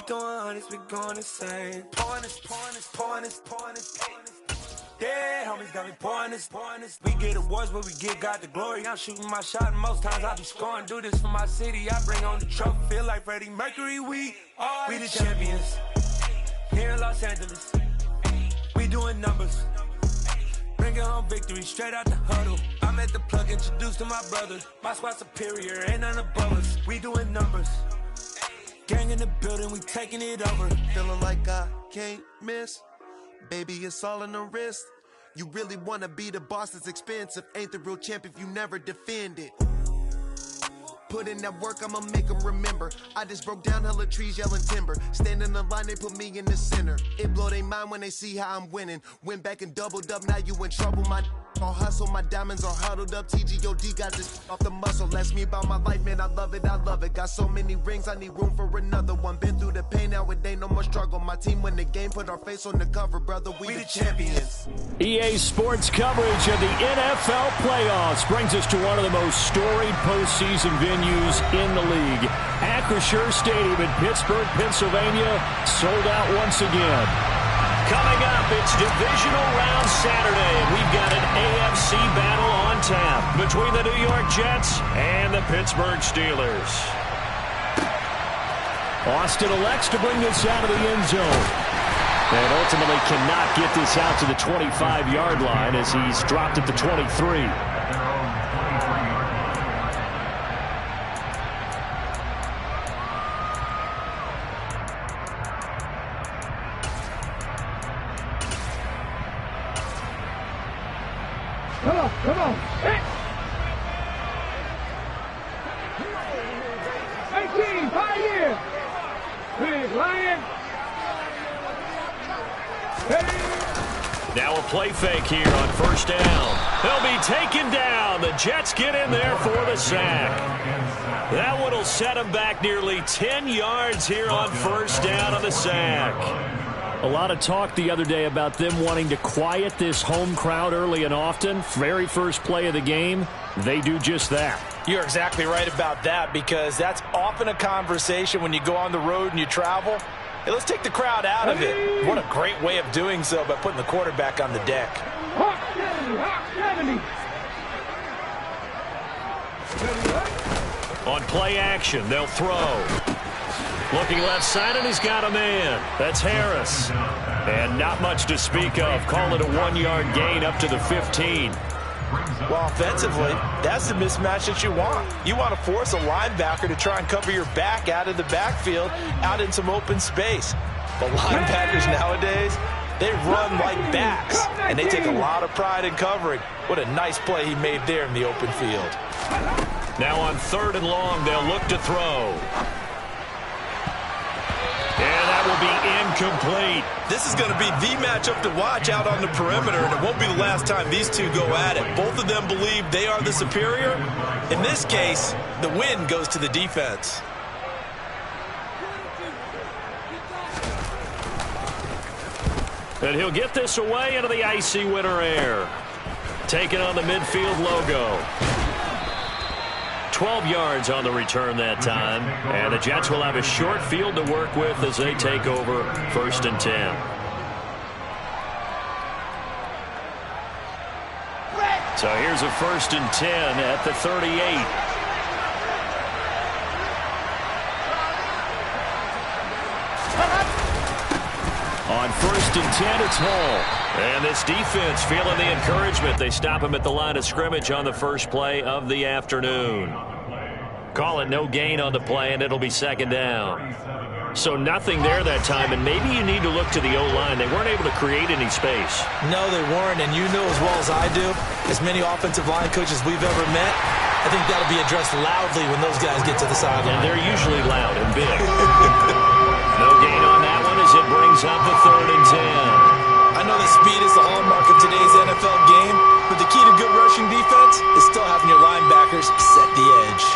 throwing hundreds, we going insane. Pouring this. Yeah, homies got me pouring this. We get awards, but we give God the glory. I'm shooting my shot, and most times I be scoring. Do this for my city, I bring on the trophy. Feel like Freddie Mercury, we the champions. Here in Los Angeles, we doing numbers. Bringing home victory straight out the huddle. I'm at the plug, introduced to my brother. My squad superior, ain't none above us. We doing numbers. Gang in the building, we taking it over. Feeling like I can't miss. Baby, it's all in the wrist. You really wanna be the boss, that's expensive. Ain't the real champ if you never defend it. Put in that work, I'ma make them remember. I just broke down hella trees, yelling timber. Stand in the line, they put me in the center. It blow their mind when they see how I'm winning. Went back and doubled up, now you in trouble. My all hustle, my diamonds are huddled up. TGOD got this off the muscle. That's me about my life, man, I love it. Got so many rings, I need room for another one. Been through the pain, now it ain't no more struggle. My team win the game, put our face on the cover, brother, we the champions. EA Sports coverage of the NFL playoffs brings us to one of the most storied postseason venues in the league. Acrisure Stadium in Pittsburgh, Pennsylvania, sold out once again. Coming up, it's Divisional Round Saturday, and we've got an AFC battle on tap between the New York Jets and the Pittsburgh Steelers. Austin elects to bring this out of the end zone, and ultimately cannot get this out to the 25-yard line as he's dropped at the 23. Come on. Hey. 18, Pioneer. Big Lion. Hey. Now a play fake here on first down. He'll be taken down. The Jets get in there for the sack. That one will set him back nearly 10 yards here on first down on the sack. A lot of talk the other day about them wanting to quiet this home crowd early and often. Very first play of the game, they do just that. You're exactly right about that, because that's often a conversation when you go on the road and you travel. Hey, let's take the crowd out of it. What a great way of doing so by putting the quarterback on the deck. Hawk 70. On play action, they'll throw. Looking left side, and he's got a man. That's Harris. And not much to speak of. Call it a 1-yard gain up to the 15. Well, offensively, that's the mismatch that you want. You want to force a linebacker to try and cover your back out of the backfield, out in some open space. But linebackers nowadays, they run like backs, and they take a lot of pride in covering. What a nice play he made there in the open field. Now on 3rd and long, they'll look to throw. And that will be incomplete. This is going to be the matchup to watch out on the perimeter, and it won't be the last time these two go at it. Both of them believe they are the superior. In this case, the win goes to the defense. And he'll get this away into the icy winter air. Taking on the midfield logo. 12 yards on the return that time. And the Jets will have a short field to work with as they take over 1st and 10. So here's a 1st and 10 at the 38. On 1st and 10, it's Hall. And this defense feeling the encouragement. They stop him at the line of scrimmage on the first play of the afternoon. Call it no gain on the play, and it'll be 2nd down. So nothing there that time, and maybe you need to look to the O-line. They weren't able to create any space. No, they weren't, and you know as well as I do, as many offensive line coaches we've ever met, I think that'll be addressed loudly when those guys get to the sideline. And they're usually loud and big. No gain on that one as it brings up the 3rd and 10. I know that speed is the hallmark of today's NFL game, but the key to good rushing defense is still having your linebackers set the edge.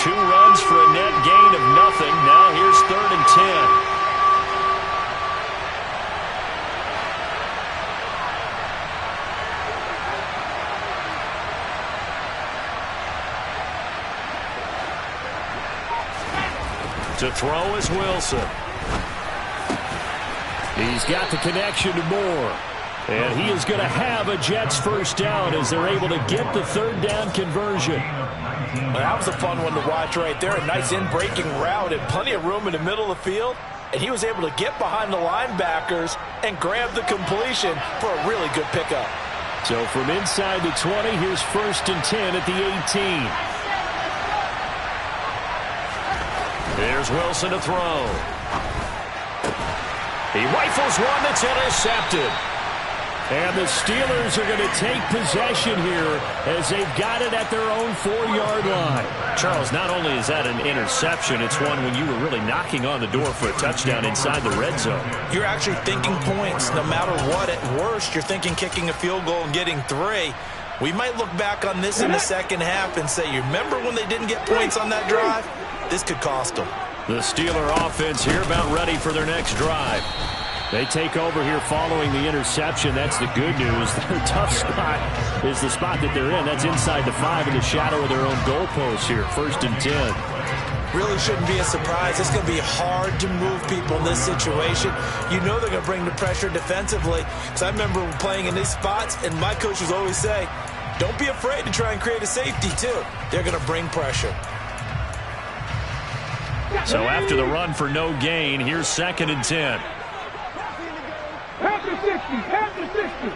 Two runs for a net gain of nothing. Now here's 3rd and 10. To throw is Wilson. He's got the connection to Moore. And he is going to have a Jets first down as they're able to get the third down conversion. Well, that was a fun one to watch right there. A nice in-breaking route and plenty of room in the middle of the field. And he was able to get behind the linebackers and grab the completion for a really good pickup. So from inside the 20, here's 1st and 10 at the 18. There's Wilson to throw. He rifles one that's intercepted. And the Steelers are going to take possession here as they've got it at their own 4-yard line. Charles, not only is that an interception, it's one when you were really knocking on the door for a touchdown inside the red zone. You're actually thinking points no matter what. At worst, you're thinking kicking a field goal and getting 3. We might look back on this in the second half and say, you remember when they didn't get points on that drive? This could cost them. The Steeler offense here about ready for their next drive. They take over here following the interception. That's the good news. Their tough spot is the spot that they're in. That's inside the 5 in the shadow of their own goalpost here. 1st and 10. Really shouldn't be a surprise. It's going to be hard to move people in this situation. You know they're going to bring the pressure defensively. Because I remember playing in these spots, and my coaches always say, don't be afraid to try and create a safety, too. They're going to bring pressure. So after the run for no gain, here's 2nd and 10. After 60, after 60.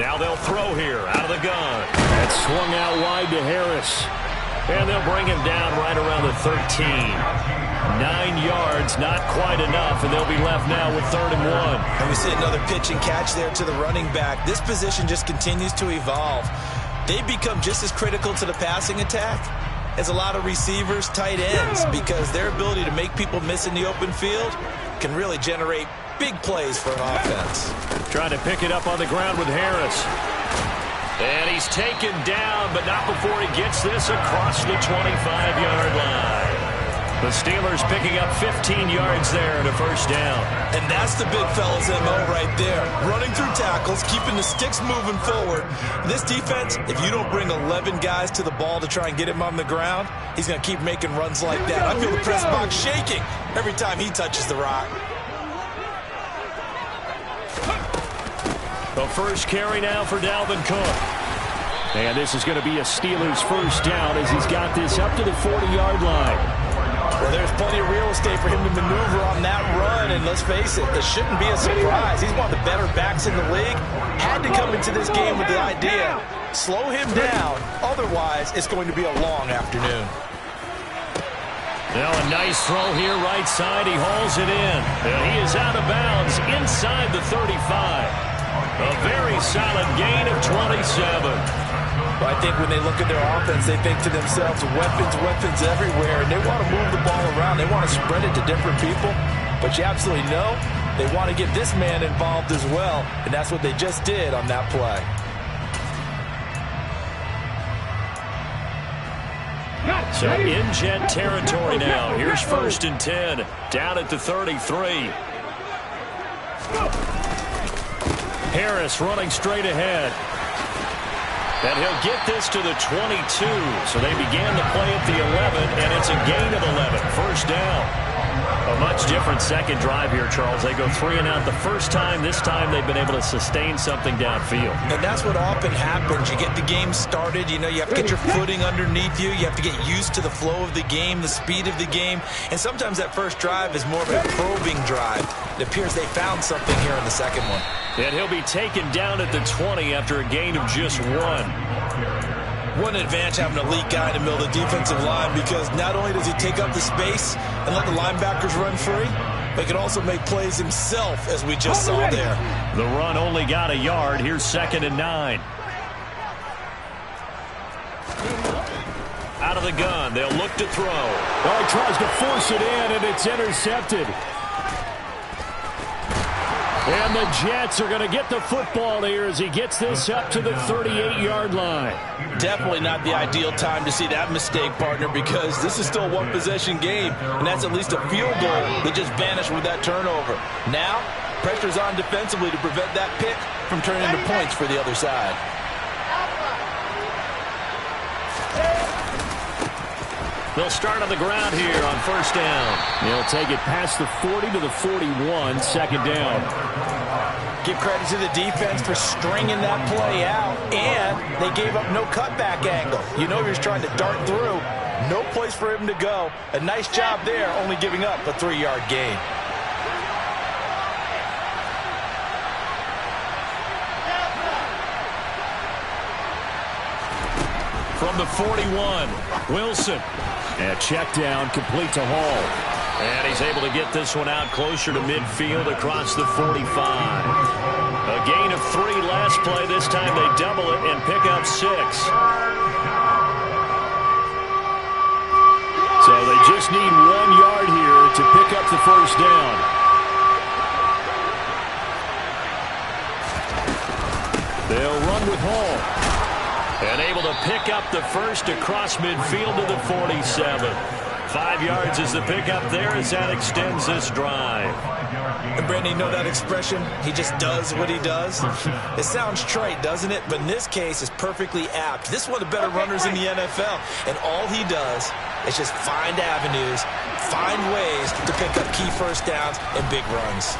Now they'll throw here out of the gun. That's swung out wide to Harris. And they'll bring him down right around the 13. 9 yards, not quite enough, and they'll be left now with 3rd and 1. And we see another pitch and catch there to the running back. This position just continues to evolve. They become just as critical to the passing attack as a lot of receivers, tight ends, because their ability to make people miss in the open field can really generate big plays for an offense. Trying to pick it up on the ground with Harris. And he's taken down, but not before he gets this across the 25-yard line. The Steelers picking up 15 yards there and a first down. And that's the big fella's MO right there. Running through tackles, keeping the sticks moving forward. This defense, if you don't bring 11 guys to the ball to try and get him on the ground, he's going to keep making runs like that. I feel the press box shaking every time he touches the rock. The first carry now for Dalvin Cook. And this is going to be a Steelers first down as he's got this up to the 40-yard line. Well, there's plenty of real estate for him to maneuver on that run, and let's face it, this shouldn't be a surprise. He's one of the better backs in the league. Had to come into this game with the idea, slow him down, otherwise it's going to be a long afternoon. Now a nice throw here right side. He hauls it in. And he is out of bounds inside the 35. A very solid gain of 27. Well, I think when they look at their offense, they think to themselves, weapons everywhere, and they want to move the ball around. They want to spread it to different people, but you absolutely know they want to get this man involved as well, and that's what they just did on that play. So in Jet territory now. Here's 1st and 10, down at the 33. Harris running straight ahead. And he'll get this to the 22. So they began the play at the 11, and it's a gain of 11. First down. A much different second drive here, Charles. They go 3 and out the first time. This time they've been able to sustain something downfield. And that's what often happens. You get the game started. You know, you have to get your footing underneath you. You have to get used to the flow of the game, the speed of the game. And sometimes that first drive is more of a probing drive. It appears they found something here in the second one. And he'll be taken down at the 20 after a gain of just 1. One advantage having a elite guy in the middle of the defensive line, because not only does he take up the space and let the linebackers run free, but he can also make plays himself, as we just saw there. The run only got a yard. Here's 2nd and 9. Out of the gun. They'll look to throw. Oh, he tries to force it in, and it's intercepted. And the Jets are going to get the football here as he gets this up to the 38-yard line. Definitely not the ideal time to see that mistake, partner, because this is still a one-possession game, and that's at least a field goal that just vanished with that turnover. Now, pressure's on defensively to prevent that pick from turning into points for the other side. They'll start on the ground here on first down. They'll take it past the 40 to the 41, second down. Give credit to the defense for stringing that play out, and they gave up no cutback angle. You know he was trying to dart through. No place for him to go. A nice job there, only giving up a 3-yard gain. From the 41, Wilson. And check down, complete to Hall. And he's able to get this one out closer to midfield across the 45. A gain of 3 last play. This time they double it and pick up 6. So they just need 1 yard here to pick up the first down. They'll run with Hall. And able to pick up the first across midfield to the 47. 5 yards is the pickup there as that extends this drive. And Brandon, you know that expression? He just does what he does. It sounds trite, doesn't it? But in this case, it's perfectly apt. This is one of the better runners in the NFL. And all he does is just find avenues, find ways to pick up key first downs and big runs.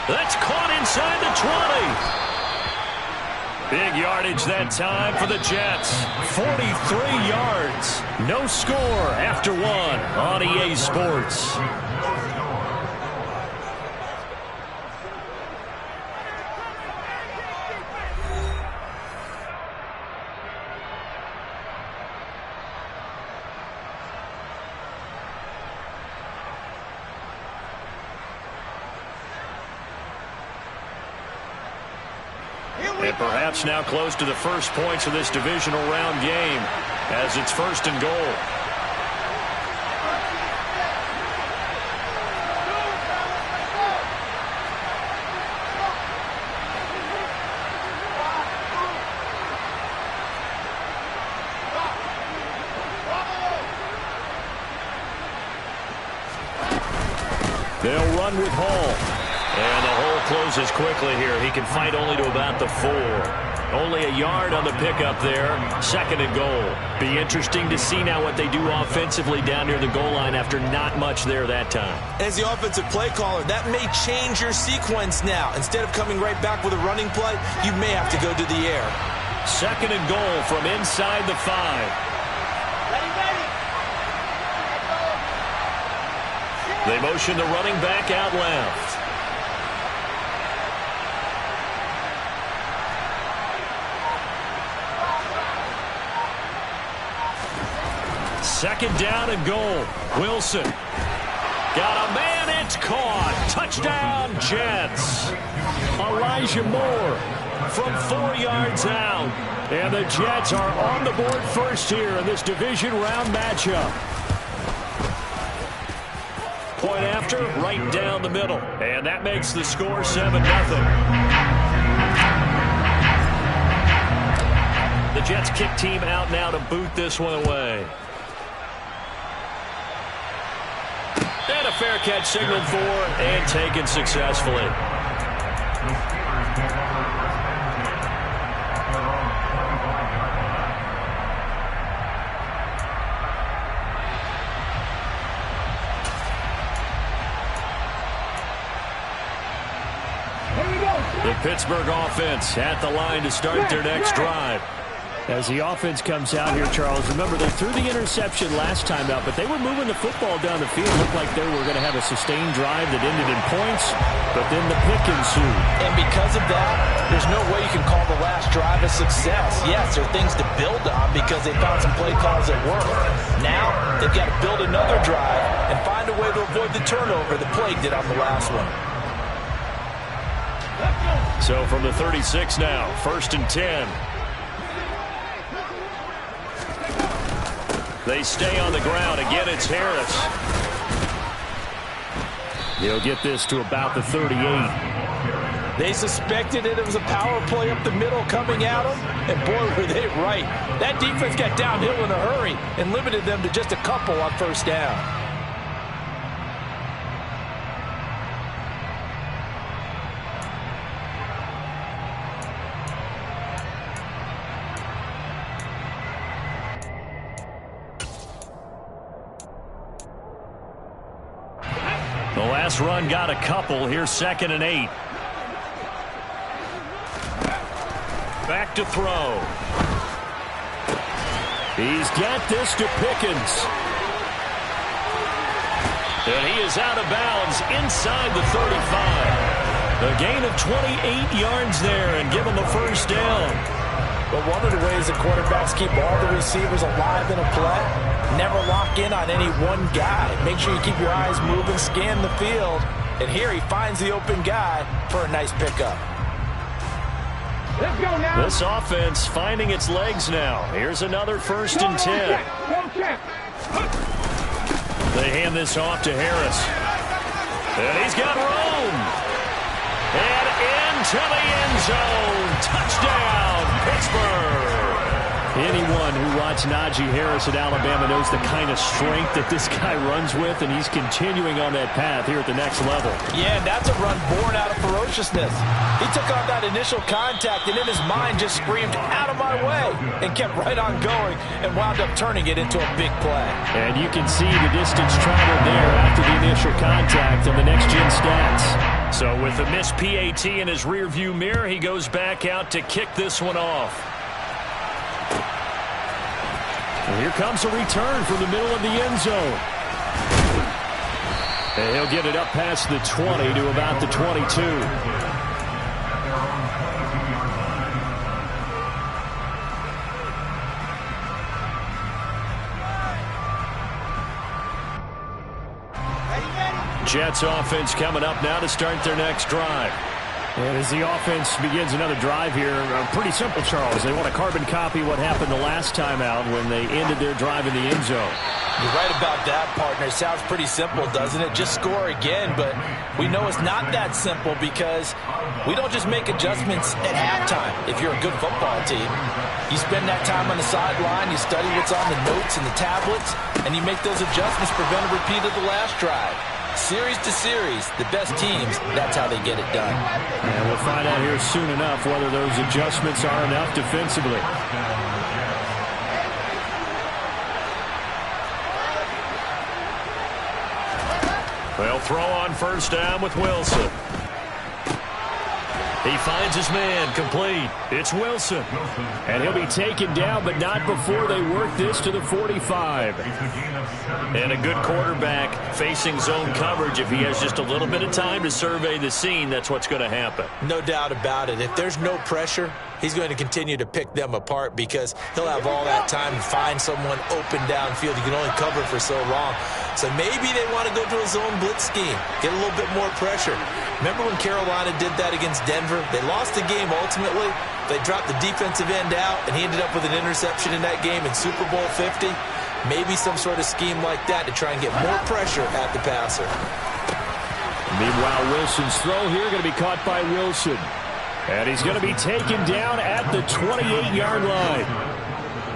That's caught inside the 20. Big yardage that time for the Jets. 43 yards. No score after 1 on EA Sports. And perhaps now close to the first points of this divisional round game as it's 1st and goal. They'll run with Hall. And the hole closes quickly here. He can fight only to about the 4. Only a yard on the pickup there. 2nd and goal. Be interesting to see now what they do offensively down near the goal line after not much there that time. As the offensive play caller, that may change your sequence now. Instead of coming right back with a running play, you may have to go to the air. 2nd and goal from inside the 5. They motion the running back out left. Second down and goal. Wilson. Got a man. It's caught. Touchdown, Jets. Elijah Moore from 4 yards out. And the Jets are on the board first here in this division round matchup. Point after, right down the middle. And that makes the score 7-0. The Jets kick team out now to boot this one away. And a fair catch signaled for and taken successfully. The Pittsburgh offense at the line to start their next drive. As the offense comes out here, Charles, remember they threw the interception last time out, but they were moving the football down the field. Looked like they were going to have a sustained drive that ended in points, but then the pick ensued. And because of that, there's no way you can call the last drive a success. Yes, there are things to build on because they found some play calls that work. Now, they've got to build another drive and find a way to avoid the turnover that plagued it on the last one. So from the 36 now, 1st and 10. They stay on the ground. Again, it's Harris. He'll get this to about the 38. They suspected it was a power play up the middle coming at them, and boy, were they right. That defense got downhill in a hurry and limited them to just a couple on first down. The last run got a couple. Here's 2nd and 8. Back to throw. He's got this to Pickens. And he is out of bounds inside the 35. A gain of 28 yards there and give him a first down. But one of the ways that quarterbacks keep all the receivers alive in a play, never lock in on any one guy. Make sure you keep your eyes moving, scan the field. And here he finds the open guy for a nice pickup. Let's go now. This offense finding its legs now. Here's another 1st and 10. They hand this off to Harris. And he's got room. And into the end zone. Touchdown, Pittsburgh. Anyone who watched Najee Harris at Alabama knows the kind of strength that this guy runs with, and he's continuing on that path here at the next level. Yeah, and that's a run born out of ferociousness. He took on that initial contact, and in his mind just screamed, "Out of my way," and kept right on going and wound up turning it into a big play. And you can see the distance traveled there after the initial contact on the next-gen stats. So with a missed PAT in his rearview mirror, he goes back out to kick this one off. And here comes a return from the middle of the end zone. And he'll get it up past the 20 to about the 22. Jets offense coming up now to start their next drive. And as the offense begins another drive here, pretty simple, Charles. They want to carbon copy what happened the last time out when they ended their drive in the end zone. You're right about that, partner. Sounds pretty simple, doesn't it? Just score again, but we know it's not that simple because we don't just make adjustments at halftime. If you're a good football team, you spend that time on the sideline, you study what's on the notes and the tablets, and you make those adjustments, prevent a repeat of the last drive. Series to series, the best teams, that's how they get it done. And we'll find out here soon enough whether those adjustments are enough defensively. They'll throw on first down with Wilson. He finds his man, complete. It's Wilson. And he'll be taken down, but not before they work this to the 45. And a good quarterback facing zone coverage. If he has just a little bit of time to survey the scene, that's what's going to happen. No doubt about it. If there's no pressure, he's going to continue to pick them apart because he'll have all that time to find someone open downfield. You can only cover for so long. So maybe they want to go to a zone blitz scheme, get a little bit more pressure. Remember when Carolina did that against Denver? They lost the game ultimately. They dropped the defensive end out, and he ended up with an interception in that game in Super Bowl 50. Maybe some sort of scheme like that to try and get more pressure at the passer. Meanwhile, Wilson's throw here going to be caught by Wilson. And he's going to be taken down at the 28-yard line.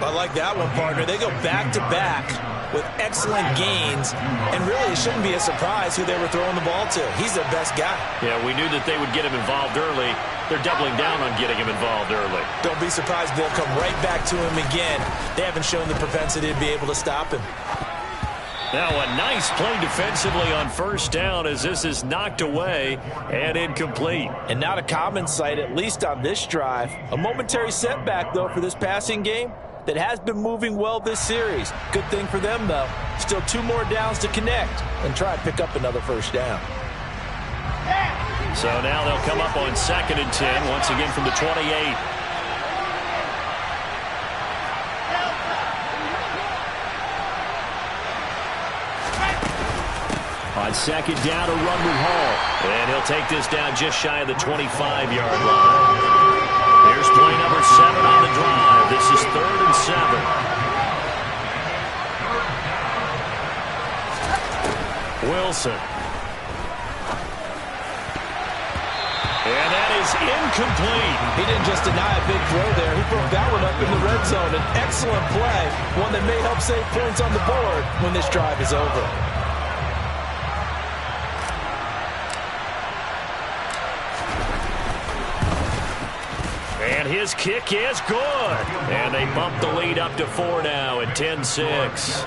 I like that one, partner. They go back-to-back with excellent gains, and really it shouldn't be a surprise who they were throwing the ball to. He's their best guy. Yeah, we knew that they would get him involved early. They're doubling down on getting him involved early. Don't be surprised they'll come right back to him again. They haven't shown the propensity to be able to stop him. Now a nice play defensively on first down as this is knocked away and incomplete. And not a common sight, at least on this drive. A momentary setback, though, for this passing game that has been moving well this series. Good thing for them, though. Still 2 more downs to connect and try and pick up another first down. So now they'll come up on 2nd and 10, once again from the 28. On 2nd down, a run with Hall. And he'll take this down just shy of the 25-yard line. Here's play number 7 on the drive. This is 3rd and 7. Wilson. And that is incomplete. He didn't just deny a big throw there. He broke that one up in the red zone. An excellent play. One that may help save points on the board when this drive is over. And his kick is good. And they bump the lead up to 4 now at 10-6.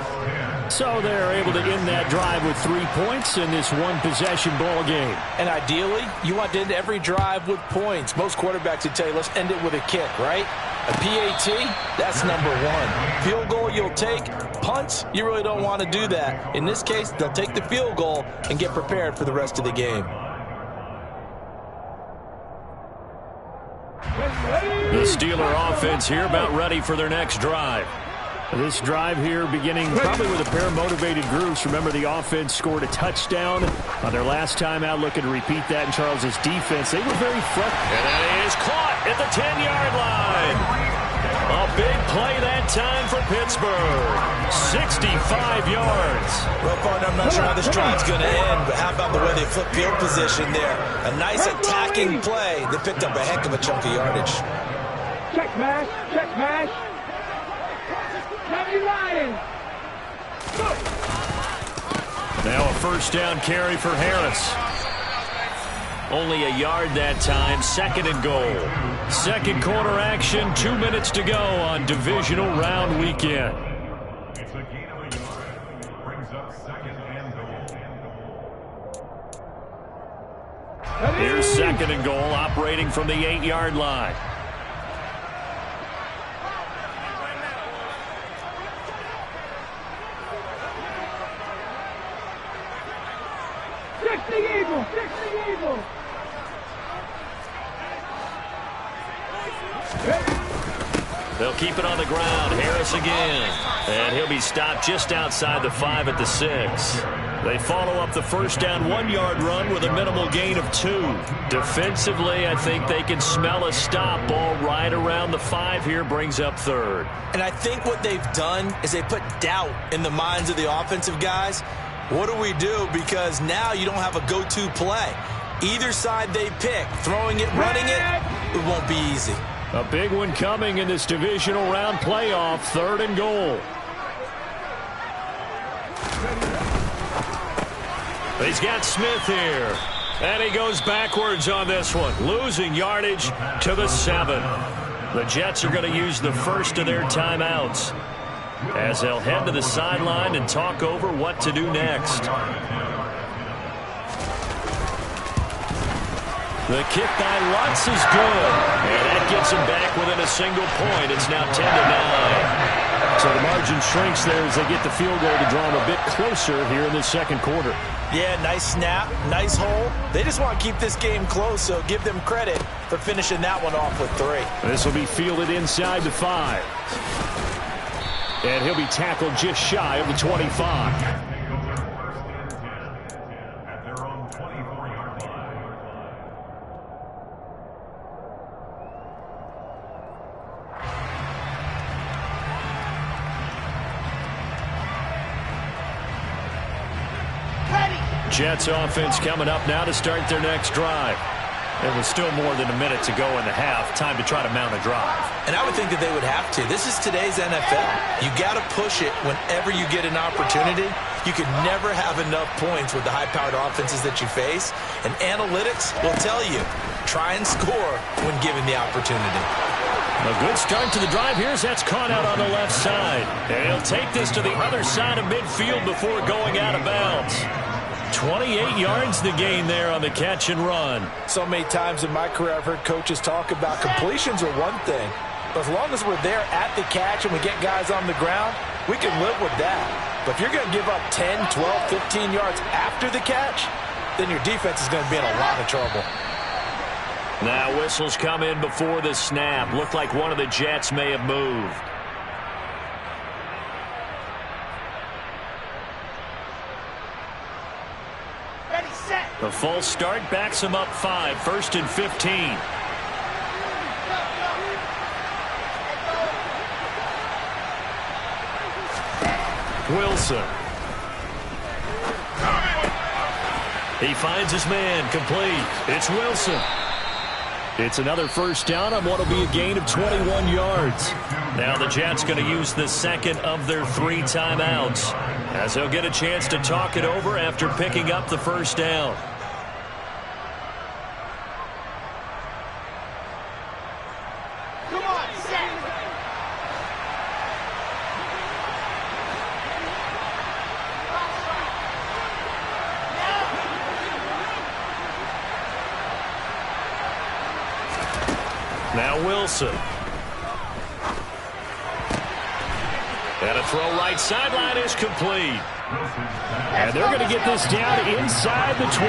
So they're able to end that drive with 3 points in this one-possession ball game. And ideally, you want to end every drive with points. Most quarterbacks would tell you, let's end it with a kick, right? A PAT, that's number one. Field goal you'll take. Punts, you really don't want to do that. In this case, they'll take the field goal and get prepared for the rest of the game. The Steeler offense here about ready for their next drive. This drive here beginning probably with a pair of motivated groups. Remember, the offense scored a touchdown on their last time out. Looking to repeat that in Charles's defense. They were very frustrated. And that is caught at the 10-yard line. A big play that time for Pittsburgh. 65 yards. Well, partner, I'm not sure how this drive's going to end, but how about the way they flip field position there? A nice attacking play. They picked up a heck of a chunk of yardage. Check pass, check pass. Now a first down carry for Harris. Only a yard that time, 2nd and goal. Second quarter action, 2 minutes to go on divisional round weekend. It's a gain of a yard. Brings up 2nd and goal. Here's 2nd and goal, operating from the 8-yard line. They'll keep it on the ground. Harris again. And he'll be stopped just outside the 5 at the 6. They follow up the first down 1-yard run with a minimal gain of 2. Defensively, I think they can smell a stop. Ball right around the 5 here, brings up 3rd. And I think what they've done is they put doubt in the minds of the offensive guys. What do we do? Because now you don't have a go-to play. Either side they pick, throwing it, running it won't be easy. A big one coming in this divisional round playoff, 3rd and goal. He's got Smith here. And he goes backwards on this one, losing yardage to the 7. The Jets are going to use the first of their timeouts as they'll head to the sideline and talk over what to do next. The kick by Lutz is good. And that gets him back within a single point. It's now 10-9. So the margin shrinks there as they get the field goal to draw them a bit closer here in the second quarter. Yeah, nice snap, nice hole. They just want to keep this game close, so give them credit for finishing that one off with 3. This will be fielded inside the 5. And he'll be tackled just shy of the 25. Jets offense coming up now to start their next drive. There was still more than a minute to go in the half. Time to try to mount a drive. And I would think that they would have to. This is today's NFL. You got to push it whenever you get an opportunity. You can never have enough points with the high-powered offenses that you face. And analytics will tell you, try and score when given the opportunity. A good start to the drive here as that's caught out on the left side. And he'll take this to the other side of midfield before going out of bounds. 28 yards the gain there on the catch and run. So many times in my career I've heard coaches talk about completions are one thing. But as long as we're there at the catch and we get guys on the ground, we can live with that. But if you're going to give up 10, 12, 15 yards after the catch, then your defense is going to be in a lot of trouble. Now whistles come in before the snap. Looked like one of the Jets may have moved. The false start backs him up 5, 1st and 15. Wilson. He finds his man, complete. It's Wilson. It's another first down on what will be a gain of 21 yards. Now the Jets going to use the second of their 3 timeouts as they'll get a chance to talk it over after picking up the first down. Now Wilson. And a throw right sideline is complete. And they're going to get this down inside the 20.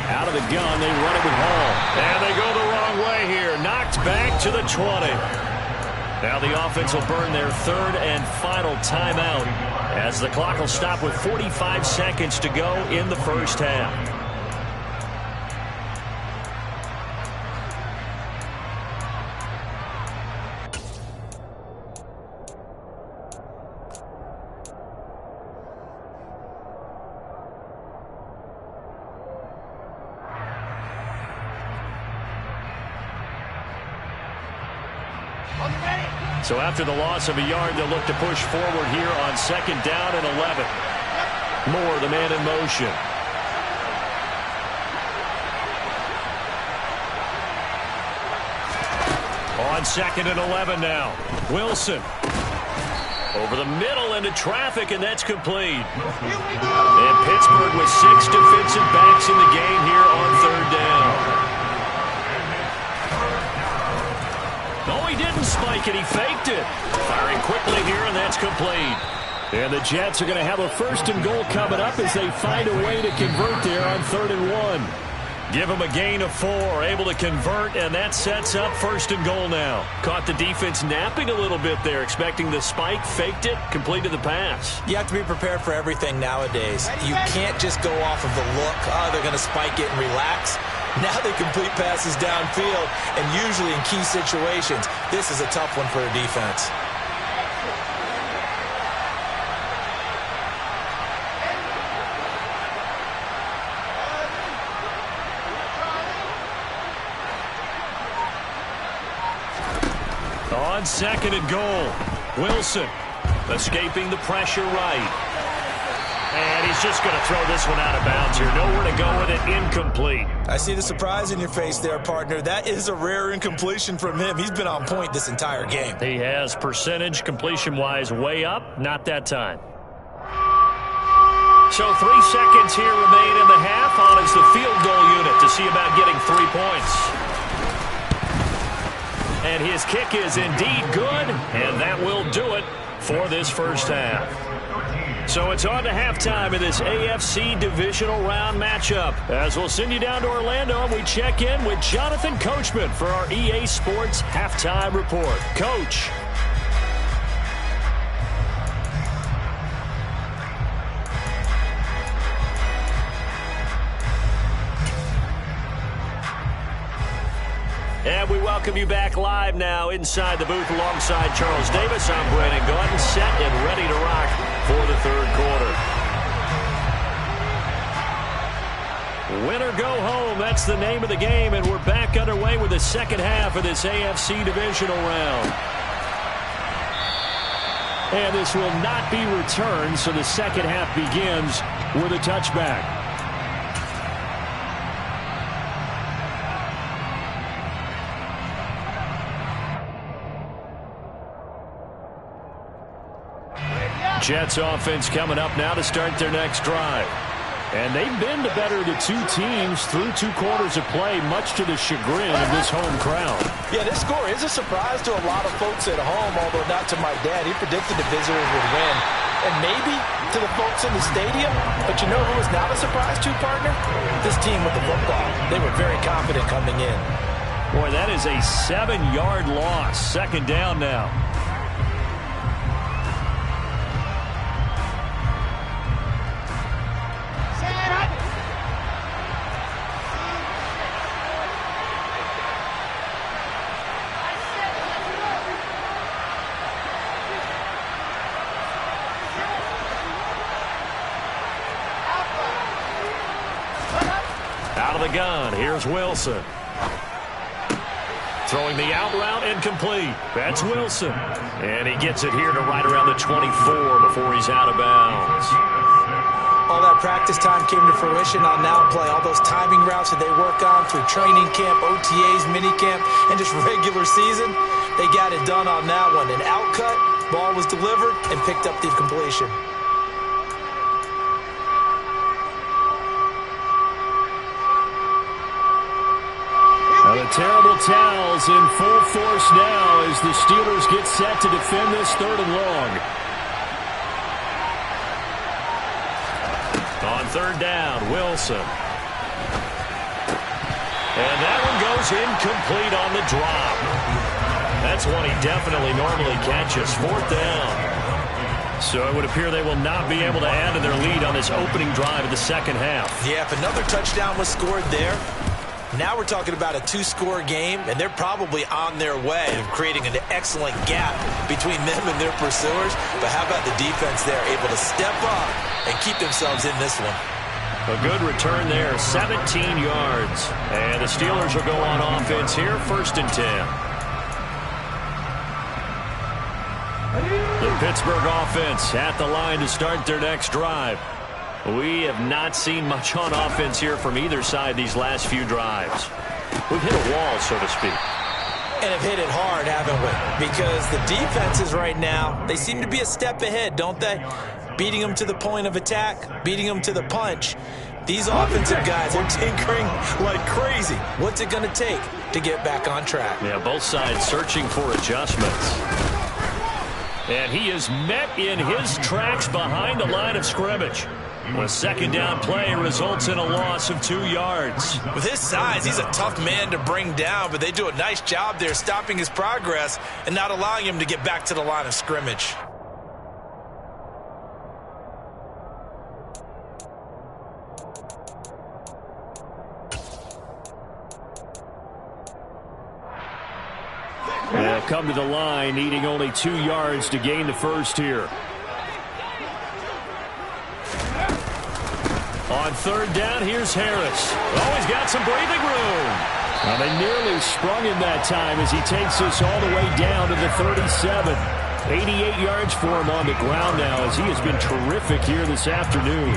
Out of the gun, they run it with Hall. And they go the wrong way here. Knocked back to the 20. Now the offense will burn their third and final timeout as the clock will stop with 45 seconds to go in the first half. So after the loss of a yard, they'll look to push forward here on 2nd down and 11. Moore, the man in motion. On 2nd and 11 now. Wilson. Over the middle into traffic, and that's complete. And Pittsburgh with 6 defensive backs in the game here on 3rd down. No, he didn't spike it. He faked it. Firing quickly here, and that's complete. And the Jets are going to have a 1st and goal coming up as they find a way to convert there on 3rd and 1. Give them a gain of 4, able to convert, and that sets up 1st and goal now. Caught the defense napping a little bit there, expecting the spike, faked it, completed the pass. You have to be prepared for everything nowadays. You can't just go off of the look, they're going to spike it and relax. Now they complete passes downfield, and usually in key situations, this is a tough one for a defense. On 2nd and goal, Wilson escaping the pressure right. And he's just going to throw this one out of bounds here. Nowhere to go with it. Incomplete. I see the surprise in your face there, partner. That is a rare incompletion from him. He's been on point this entire game. He has percentage completion-wise way up. Not that time. So 3 seconds here remain in the half. On is the field goal unit to see about getting 3 points. And his kick is indeed good. And that will do it for this first half. So it's on to halftime in this AFC divisional round matchup. As we'll send you down to Orlando, and we check in with Jonathan Coachman for our EA Sports Halftime Report. Coach. And we welcome you back live now inside the booth alongside Charles Davis. I'm Brandon Gordon, set and ready to rock for the 3rd quarter. Win or go home, that's the name of the game, and we're back underway with the 2nd half of this AFC divisional round. And this will not be returned, so the 2nd half begins with a touchback. Jets offense coming up now to start their next drive. And they've been the better of the 2 teams through 2 quarters of play, much to the chagrin of this home crowd. Yeah, this score is a surprise to a lot of folks at home, although not to my dad. He predicted the visitors would win. And maybe to the folks in the stadium. But you know who was not a surprise to, partner? This team with the football. They were very confident coming in. Boy, that is a 7-yard loss. 2nd down now. Out of the gun, here's Wilson. Throwing the out route incomplete. That's Wilson. And he gets it here to right around the 24 before he's out of bounds. All that practice time came to fruition on now play. All those timing routes that they work on through training camp, OTAs, minicamp, and just regular season, they got it done on that one. An out cut, ball was delivered, and picked up the completion. Now the terrible towels in full force now as the Steelers get set to defend this 3rd and long. On 3rd down, Wilson. And that one goes incomplete on the drop. That's one he definitely normally catches. 4th down. So it would appear they will not be able to add to their lead on this opening drive of the 2nd half. Yeah, if another touchdown was scored there, now we're talking about a 2-score game, and they're probably on their way of creating an excellent gap between them and their pursuers. But how about the defense there, able to step up and keep themselves in this one? A good return there, 17 yards. And the Steelers will go on offense here, 1st and 10. The Pittsburgh offense at the line to start their next drive. We have not seen much on offense here from either side these last few drives. We've hit a wall, so to speak. And have hit it hard, haven't we? Because the defenses right now, they seem to be a step ahead, don't they? Beating them to the point of attack, beating them to the punch. These offensive guys are tinkering like crazy. What's it going to take to get back on track? Yeah, both sides searching for adjustments. And he is met in his tracks behind the line of scrimmage. A 2nd down play results in a loss of 2 yards. With his size, he's a tough man to bring down, but they do a nice job there stopping his progress and not allowing him to get back to the line of scrimmage. They'll come to the line, needing only 2 yards to gain the first here. On 3rd down, here's Harris. Oh, he's got some breathing room. And they nearly sprung him that time as he takes us all the way down to the 37. 88 yards for him on the ground now as he has been terrific here this afternoon.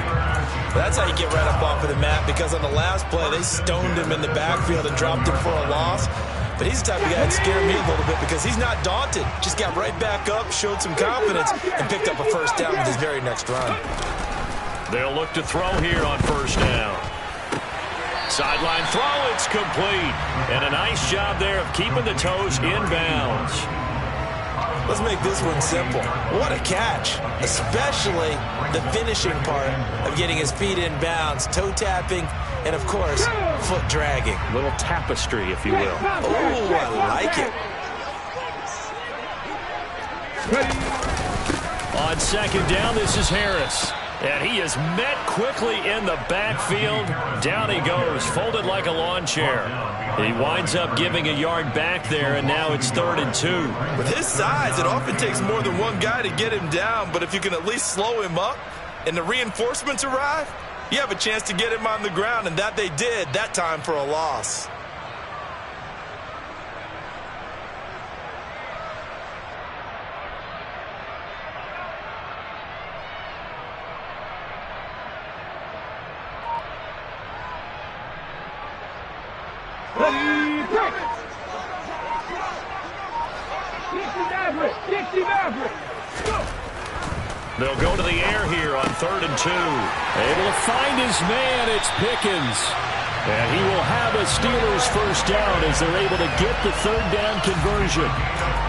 That's how you get right up off of the mat, because on the last play, they stoned him in the backfield and dropped him for a loss. But he's the type of guy that scared me a little bit because he's not daunted. Just got right back up, showed some confidence, and picked up a 1st down with his very next run. They'll look to throw here on 1st down. Sideline throw, it's complete. And a nice job there of keeping the toes inbounds. Let's make this one simple. What a catch, especially the finishing part of getting his feet in bounds, toe tapping, and of course, foot dragging. A little tapestry, if you will. Oh, I like it. On 2nd down, this is Harris. And he is met quickly in the backfield. Down he goes, folded like a lawn chair. He winds up giving a yard back there, and now it's 3rd and 2. With his size, it often takes more than one guy to get him down, but if you can at least slow him up and the reinforcements arrive, you have a chance to get him on the ground, and that they did that time for a loss. They'll go to the air here on 3rd and 2. Able to find his man, it's Pickens. And he will have a Steelers 1st down as they're able to get the 3rd down conversion.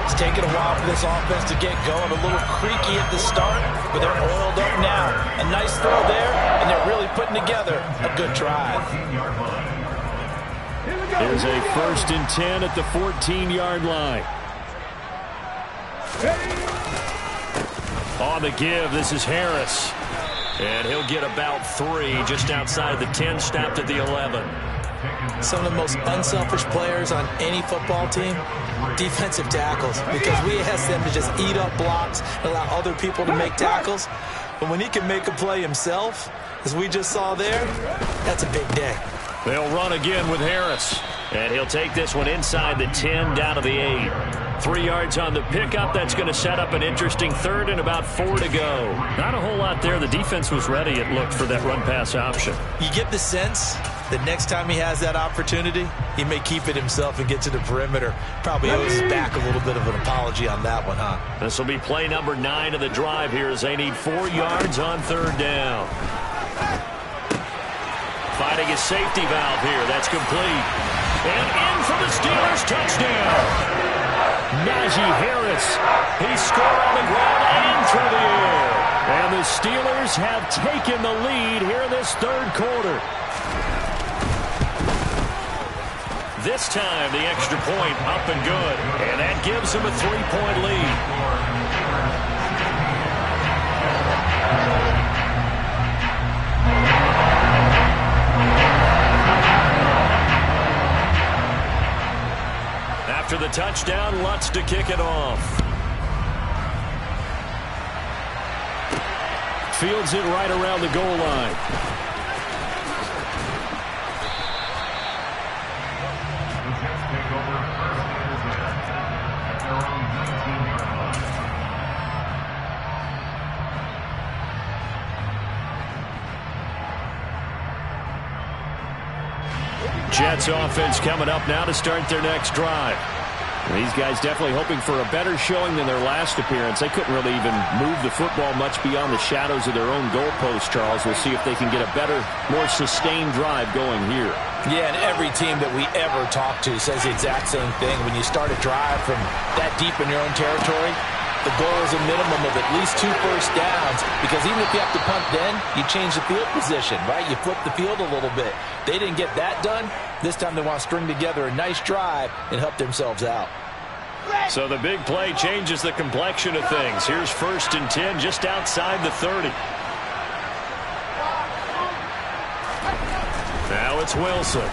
It's taken a while for this offense to get going. A little creaky at the start, but they're oiled up now. A nice throw there, and they're really putting together a good drive. There's a 1st and 10 at the 14-yard line. On the give, this is Harris. And he'll get about 3 just outside the 10, stopped at the 11. Some of the most unselfish players on any football team, defensive tackles, because we ask them to just eat up blocks and allow other people to make tackles. But when he can make a play himself, as we just saw there, that's a big day. They'll run again with Harris. And he'll take this one inside the 10, down to the 8. 3 yards on the pickup. That's going to set up an interesting 3rd and about 4 to go. Not a whole lot there. The defense was ready, it looked, for that run-pass option. You get the sense that next time he has that opportunity, he may keep it himself and get to the perimeter. Probably owes his back a little bit of an apology on that one, huh? This will be play number 9 of the drive here as they need 4 yards on 3rd down. Finding his safety valve here. That's complete. And in for the Steelers touchdown. Najee Harris, he scored on the ground and through the air. And the Steelers have taken the lead here in this third quarter. This time, the extra point up and good. And that gives them a 3-point lead. After the touchdown, Lutz to kick it off. Fields it right around the goal line. Jets offense coming up now to start their next drive. These guys definitely hoping for a better showing than their last appearance. They couldn't really even move the football much beyond the shadows of their own goalpost, Charles. We'll see if they can get a better, more sustained drive going here. Yeah, and every team that we ever talk to says the exact same thing. When you start a drive from that deep in your own territory, the goal is a minimum of at least 2 first downs, because even if you have to punt then, you change the field position, right? You flip the field a little bit. They didn't get that done. This time they want to string together a nice drive and help themselves out. So the big play changes the complexion of things. Here's 1st and 10 just outside the 30. Now it's Wilson.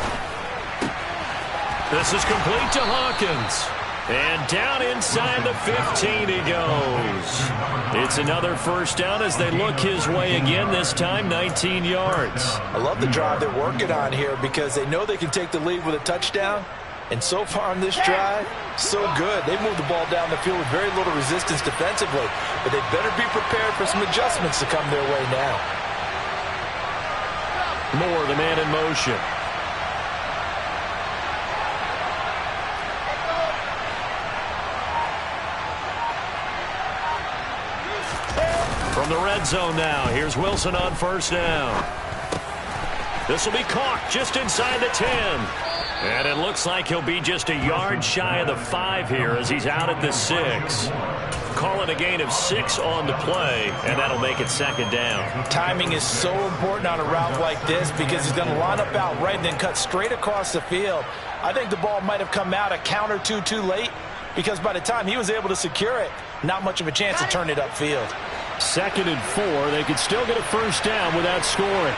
This is complete to Hawkins. And down inside the 15 he goes. It's another first down as they look his way again, this time 19 yards. I love the drive they're working on here because they know they can take the lead with a touchdown. And so far on this drive, so good. They moved the ball down the field with very little resistance defensively. But they better be prepared for some adjustments to come their way now. Moore, the man in motion. From the red zone now, here's Wilson on first down. This will be caught just inside the 10. And it looks like he'll be just a yard shy of the 5 here as he's out at the 6. Call it a gain of 6 on the play, and that'll make it 2nd down. Timing is so important on a route like this because he's going to line up out right and then cut straight across the field. I think the ball might have come out a count or two too late because by the time he was able to secure it, not much of a chance to turn it upfield. 2nd and 4. They could still get a first down without scoring.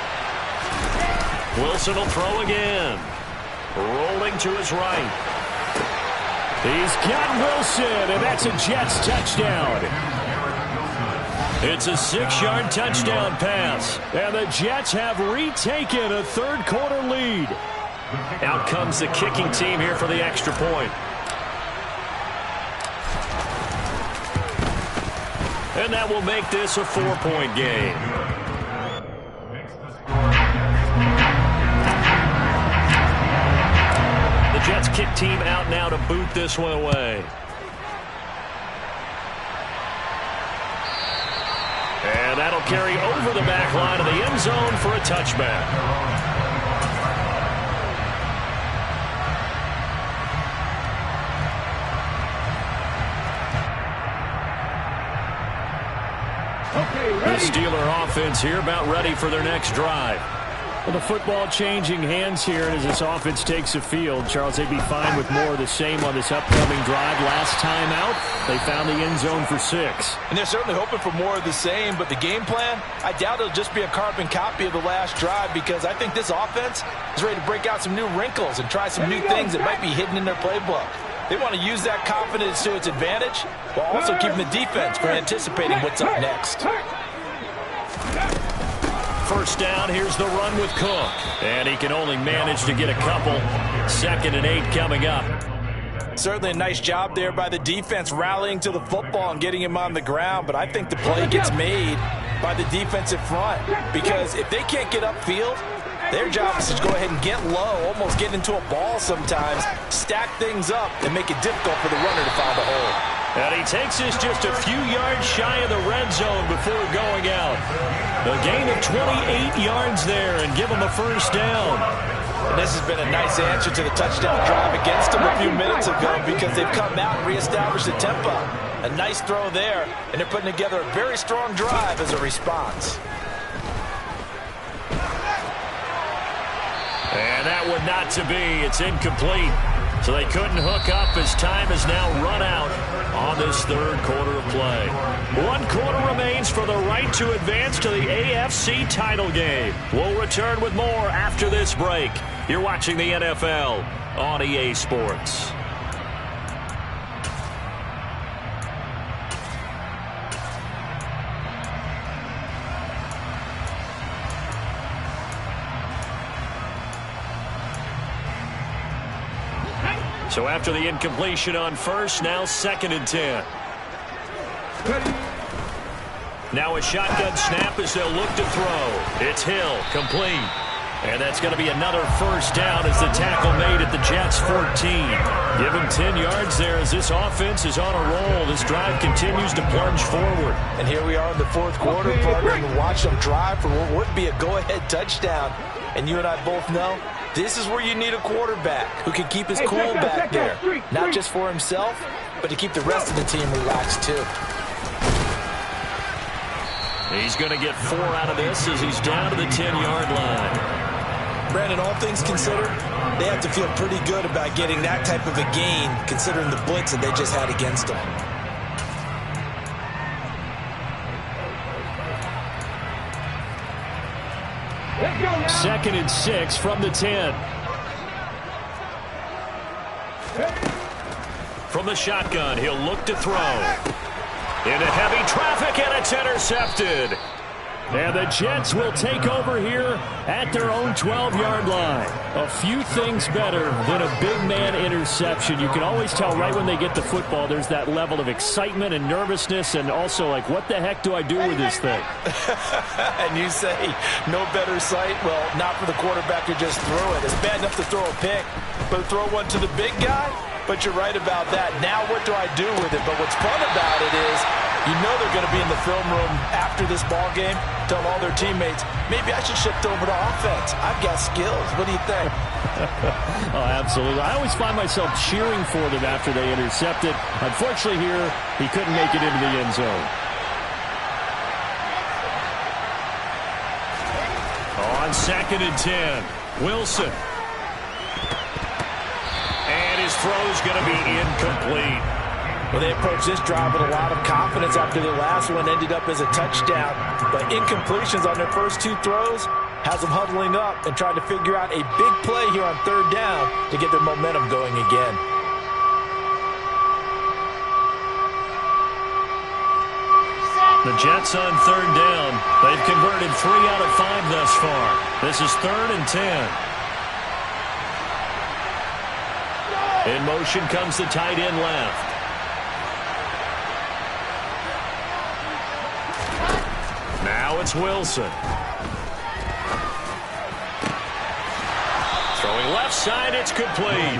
Wilson will throw again. Rolling to his right. He's got Wilson, and that's a Jets touchdown. It's a 6-yard touchdown pass, and the Jets have retaken a third quarter lead. Out comes the kicking team here for the extra point. And that will make this a 4-point game. The Jets kick team out now to boot this one away. And that'll carry over the back line of the end zone for a touchback. The Steeler offense here about ready for their next drive. Well, the football changing hands here as this offense takes the field. Charles, they'd be fine with more of the same on this upcoming drive. Last time out, they found the end zone for 6. And they're certainly hoping for more of the same, but the game plan, I doubt it'll just be a carbon copy of the last drive because I think this offense is ready to break out some new wrinkles and try some new things that might be hidden in their playbook. They want to use that confidence to its advantage while also keeping the defense from anticipating what's up next. First down, here's the run with Cook. And he can only manage to get a couple. 2nd and 8 coming up. Certainly a nice job there by the defense rallying to the football and getting him on the ground, but I think the play gets made by the defensive front because if they can't get upfield, their job is to go ahead and get low, almost get into a ball sometimes, stack things up, and make it difficult for the runner to find a hole. And he takes us just a few yards shy of the red zone before going out. A gain of 28 yards there and give him a first down. And this has been a nice answer to the touchdown drive against them a few minutes ago because they've come out and reestablished the tempo. A nice throw there, and they're putting together a very strong drive as a response. And that one not to be. It's incomplete. So they couldn't hook up as time has now run out on this third quarter of play. 1 quarter remains for the right to advance to the AFC title game. We'll return with more after this break. You're watching the NFL on EA Sports. So after the incompletion on first, now 2nd and 10. Now a shotgun snap as they'll look to throw. It's Hill, complete. And that's going to be another first down as the tackle made at the Jets' 14. Give him 10 yards there as this offense is on a roll. This drive continues to plunge forward. And here we are in the 4th quarter, partner, and watch them drive for what would be a go-ahead touchdown. And you and I both know this is where you need a quarterback who can keep his cool back there. Not just for himself, but to keep the rest of the team relaxed too. He's going to get 4 out of this as he's down to the 10-yard line. Brandon, all things considered, they have to feel pretty good about getting that type of a gain considering the blitz that they just had against them. Second and 6 from the 10. From the shotgun, he'll look to throw. Into heavy traffic, and it's intercepted. And the Jets will take over here at their own 12-yard line. A few things better than a big man interception. You can always tell right when they get the football, there's that level of excitement and nervousness, and also like, what the heck do I do with this thing? And you say, no better sight? Well, not for the quarterback who just threw it. It's bad enough to throw a pick, but throw one to the big guy? But you're right about that. Now what do I do with it? But what's fun about it is you know they're going to be in the film room after this ball game, tell all their teammates, maybe I should shift over to offense. I've got skills. What do you think? Oh, absolutely. I always find myself cheering for them after they intercept it. Unfortunately here, he couldn't make it into the end zone. On 2nd and 10, Wilson. And his throw's going to be incomplete. Well, they approached this drive with a lot of confidence after their last one ended up as a touchdown. But incompletions on their first 2 throws has them huddling up and trying to figure out a big play here on 3rd down to get their momentum going again. The Jets on 3rd down. They've converted 3 out of 5 thus far. This is 3rd and 10. In motion comes the tight end left. Now it's Wilson. Throwing left side, it's complete.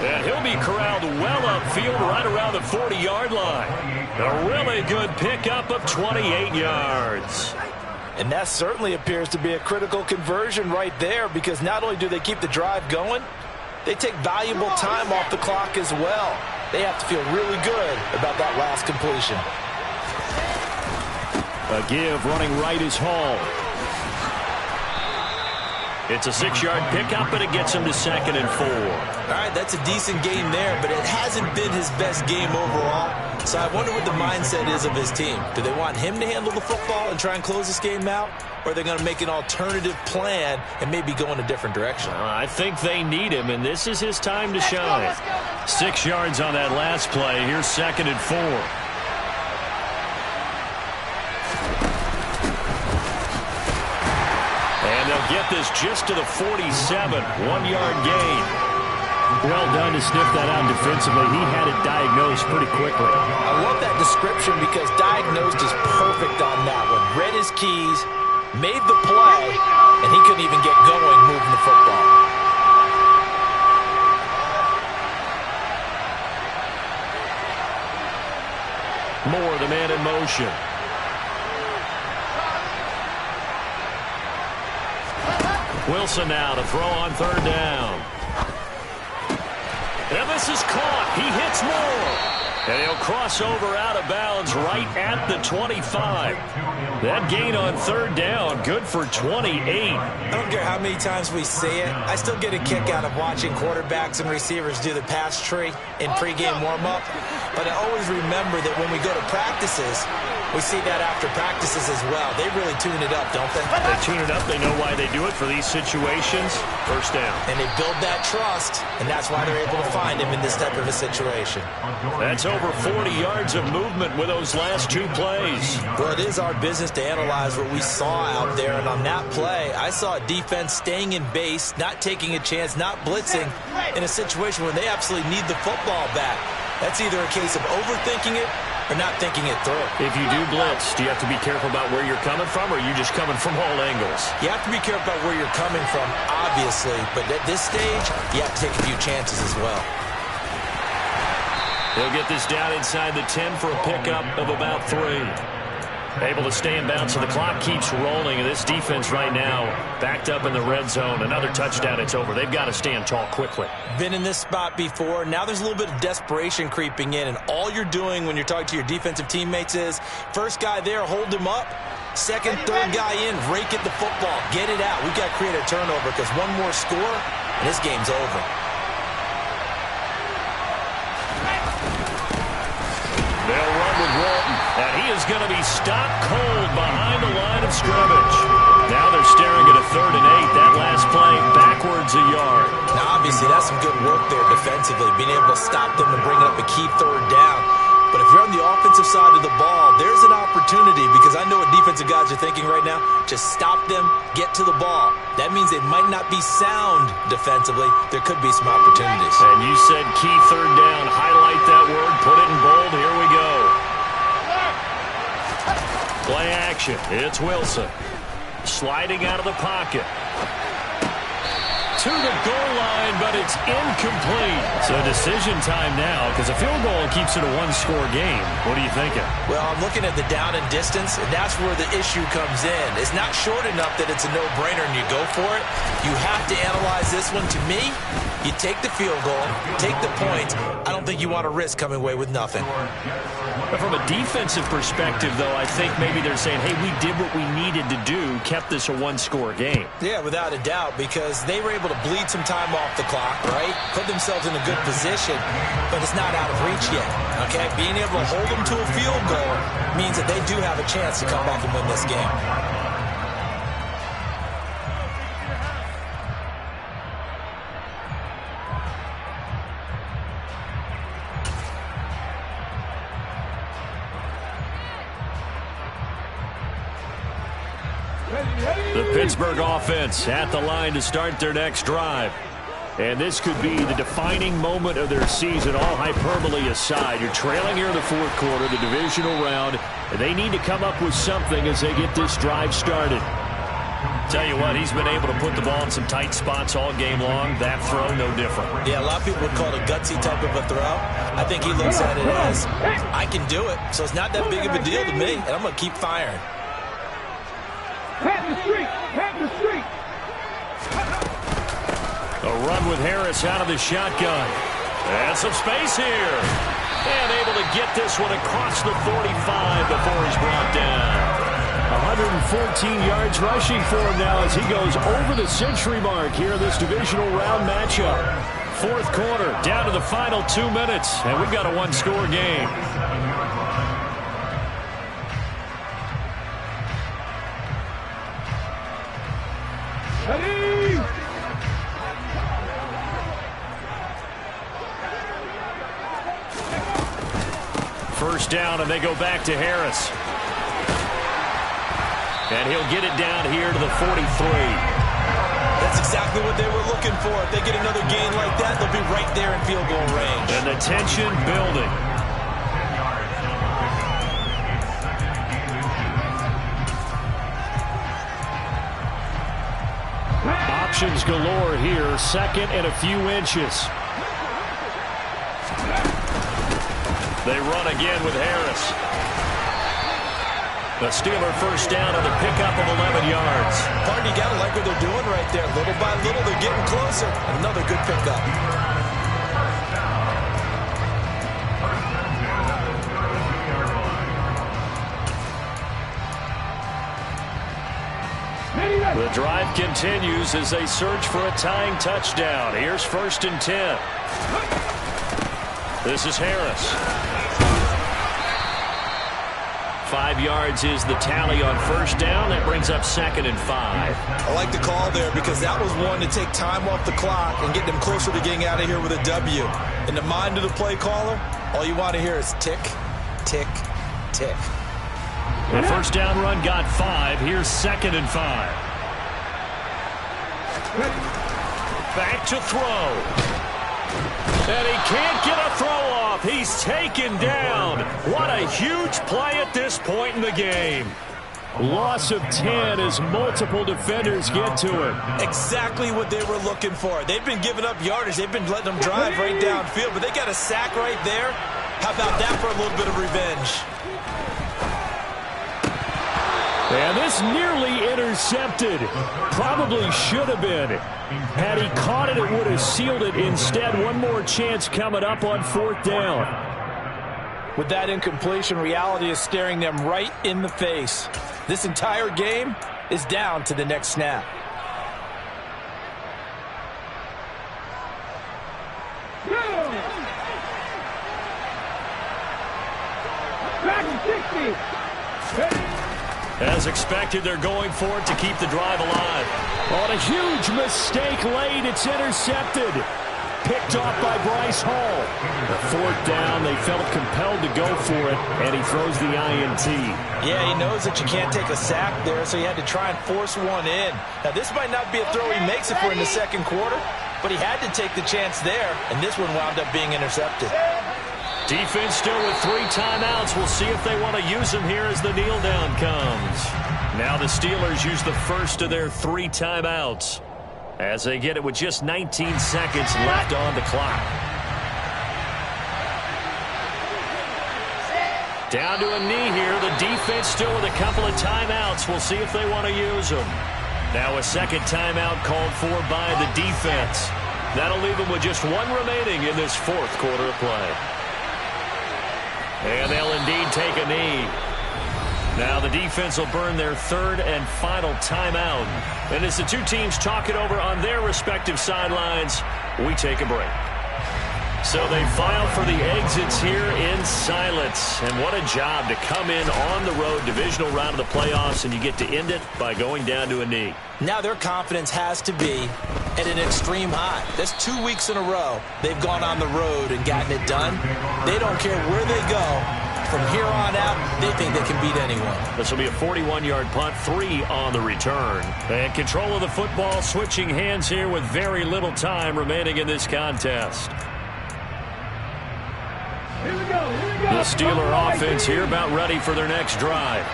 And he'll be corralled well upfield right around the 40-yard line. A really good pickup of 28 yards. And that certainly appears to be a critical conversion right there because not only do they keep the drive going, they take valuable time off the clock as well. They have to feel really good about that last completion. A give running right is Hall. It's a 6-yard pickup, and it gets him to 2nd and 4. All right, that's a decent game there, but it hasn't been his best game overall. So I wonder what the mindset is of his team. Do they want him to handle the football and try and close this game out? Or are they going to make an alternative plan and maybe go in a different direction? I think they need him, and this is his time to shine. 6 yards on that last play. Here's 2nd and 4. And they'll get this just to the 47. 1-yard gain. Well done to sniff that out defensively. He had it diagnosed pretty quickly. I love that description because diagnosed is perfect on that one. Read his keys, made the play, and he couldn't even get going moving the football. Moore, the man in motion. Wilson now to throw on third down. And this is caught. He hits Moore. And he'll cross over out of bounds right at the 25. That gain on third down, good for 28. I don't care how many times we see it. I still get a kick out of watching quarterbacks and receivers do the pass tree in pregame warm-up. But I always remember that when we go to practices, we see that after practices as well. They really tune it up, don't they? They tune it up. They know why they do it for these situations. First down. And they build that trust, and that's why they're able to find him in this type of a situation. That's over 40 yards of movement with those last two plays. Well, it is our business to analyze what we saw out there, and on that play, I saw a defense staying in base, not taking a chance, not blitzing in a situation where they absolutely need the football back. That's either a case of overthinking it or not thinking it through. If you do blitz, do you have to be careful about where you're coming from, or are you just coming from all angles? You have to be careful about where you're coming from, obviously, but at this stage, you have to take a few chances as well. He'll get this down inside the 10 for a pickup of about 3. Able to stay in bounds, so the clock keeps rolling, and this defense right now backed up in the red zone. Another touchdown, it's over. They've got to stand tall quickly. Been in this spot before. Now there's a little bit of desperation creeping in, and all you're doing when you're talking to your defensive teammates is, first guy there, hold him up. Second, third guy in, rake at the football. Get it out. We've got to create a turnover because one more score, and this game's over. They'll run with Walton, and he is going to be stopped cold behind the line of scrimmage. Now they're staring at a 3rd and 8. That last play, backwards a yard. Now, obviously, that's some good work there defensively, being able to stop them and bring up a key 3rd down. But if you're on the offensive side of the ball, there's an opportunity, because I know what defensive guys are thinking right now. Just stop them, get to the ball. That means they might not be sound defensively. There could be some opportunities. And you said key 3rd down. Highlight that word. Put it in bold. Here we go. Play action. It's Wilson. Sliding out of the pocket. To the goal line, but it's incomplete. So decision time now, because a field goal keeps it a one-score game. What are you thinking? Well, I'm looking at the down and distance, and that's where the issue comes in. It's not short enough that it's a no-brainer and you go for it. You have to analyze this one. To me, you take the field goal, take the points. I don't think you want to risk coming away with nothing. But from a defensive perspective, though, I think maybe they're saying, hey, we did what we needed to do, kept this a one-score game. Yeah, without a doubt, because they were able to bleed some time off the clock, right? Put themselves in a good position, but it's not out of reach yet, okay? Being able to hold them to a field goal means that they do have a chance to come back and win this game. The Pittsburgh offense at the line to start their next drive. And this could be the defining moment of their season, all hyperbole aside. You're trailing here in the 4th quarter, the divisional round, and they need to come up with something as they get this drive started. Tell you what, he's been able to put the ball in some tight spots all game long. That throw, no different. Yeah, a lot of people would call it a gutsy type of a throw. I think he looks at it as, I can do it, so it's not that big of a deal to me, and I'm going to keep firing. Pat the street! Pat the street! A run with Harris out of the shotgun. And some space here. And able to get this one across the 45 before he's brought down. 114 yards rushing for him now as he goes over the century mark here in this divisional round matchup. 4th quarter, down to the final 2 minutes, and we've got a one-score game. First down, and they go back to Harris. And he'll get it down here to the 43. That's exactly what they were looking for. If they get another gain like that, they'll be right there in field goal range. And the tension building. Options galore here. 2nd and a few inches. They run again with Harris. The Steeler first down on the pickup of 11 yards. Party, you got to like what they're doing right there. Little by little, they're getting closer. Another good pickup. The drive continues as they search for a tying touchdown. Here's 1st and 10. This is Harris. 5 yards is the tally on 1st down. That brings up 2nd and 5. I like the call there because that was one to take time off the clock and get them closer to getting out of here with a W. In the mind of the play caller, all you want to hear is tick, tick, tick. The 1st down run got 5. Here's 2nd and 5. Back to throw. And he can't get a throw off. He's taken down. What a huge play at this point in the game. Loss of 10 as multiple defenders get to him. Exactly what they were looking for. They've been giving up yardage. They've been letting them drive right downfield, but they got a sack right there. How about that for a little bit of revenge? And this nearly intercepted. Probably should have been. Had he caught it, it would have sealed it. Instead, one more chance coming up on 4th down. With that incompletion, reality is staring them right in the face. This entire game is down to the next snap. Back to 60. As expected, they're going for it to keep the drive alive. On a huge mistake late, it's intercepted. Picked off by Bryce Hall. The 4th down, they felt compelled to go for it, and he throws the INT. Yeah, he knows that you can't take a sack there, so he had to try and force one in. Now, this might not be a throw he makes it for in the 2nd quarter, but he had to take the chance there, and this one wound up being intercepted. Defense still with 3 timeouts. We'll see if they want to use them here as the kneel down comes. Now the Steelers use the first of their 3 timeouts as they get it with just 19 seconds left on the clock. Down to a knee here. The defense still with a couple of timeouts. We'll see if they want to use them. Now a 2nd timeout called for by the defense. That'll leave them with just 1 remaining in this 4th quarter of play. And they'll indeed take a knee. Now the defense will burn their 3rd and final timeout. And as the 2 teams talk it over on their respective sidelines, we take a break. So they file for the exits here in silence. And what a job to come in on the road, divisional round of the playoffs, and you get to end it by going down to a knee. Now their confidence has to be at an extreme high. That's 2 weeks in a row they've gone on the road and gotten it done. They don't care where they go. From here on out, they think they can beat anyone. This will be a 41-yard punt, 3 on the return. And control of the football switching hands here with very little time remaining in this contest. The Steeler offense here about ready for their next drive.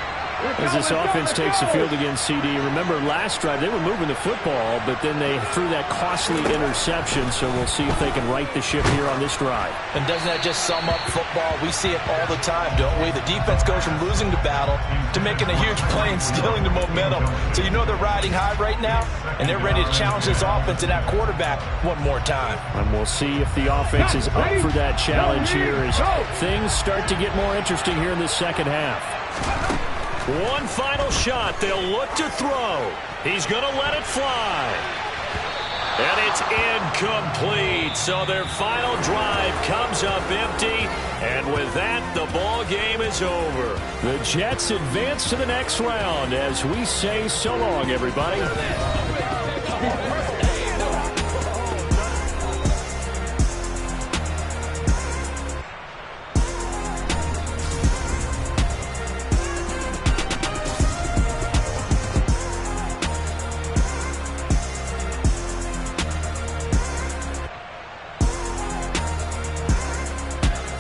As this offense takes the field against CD, remember last drive they were moving the football, but then they threw that costly interception, so we'll see if they can right the ship here on this drive. And doesn't that just sum up football? We see it all the time, don't we? The defense goes from losing the battle to making a huge play and stealing the momentum. So you know they're riding high right now, and they're ready to challenge this offense and that quarterback one more time. And we'll see if the offense is up for that challenge here as things start to get more interesting here in the 2nd half. One final shot. They'll look to throw. He's going to let it fly. And it's incomplete. So their final drive comes up empty. And with that, the ball game is over. The Jets advance to the next round as we say so long, everybody.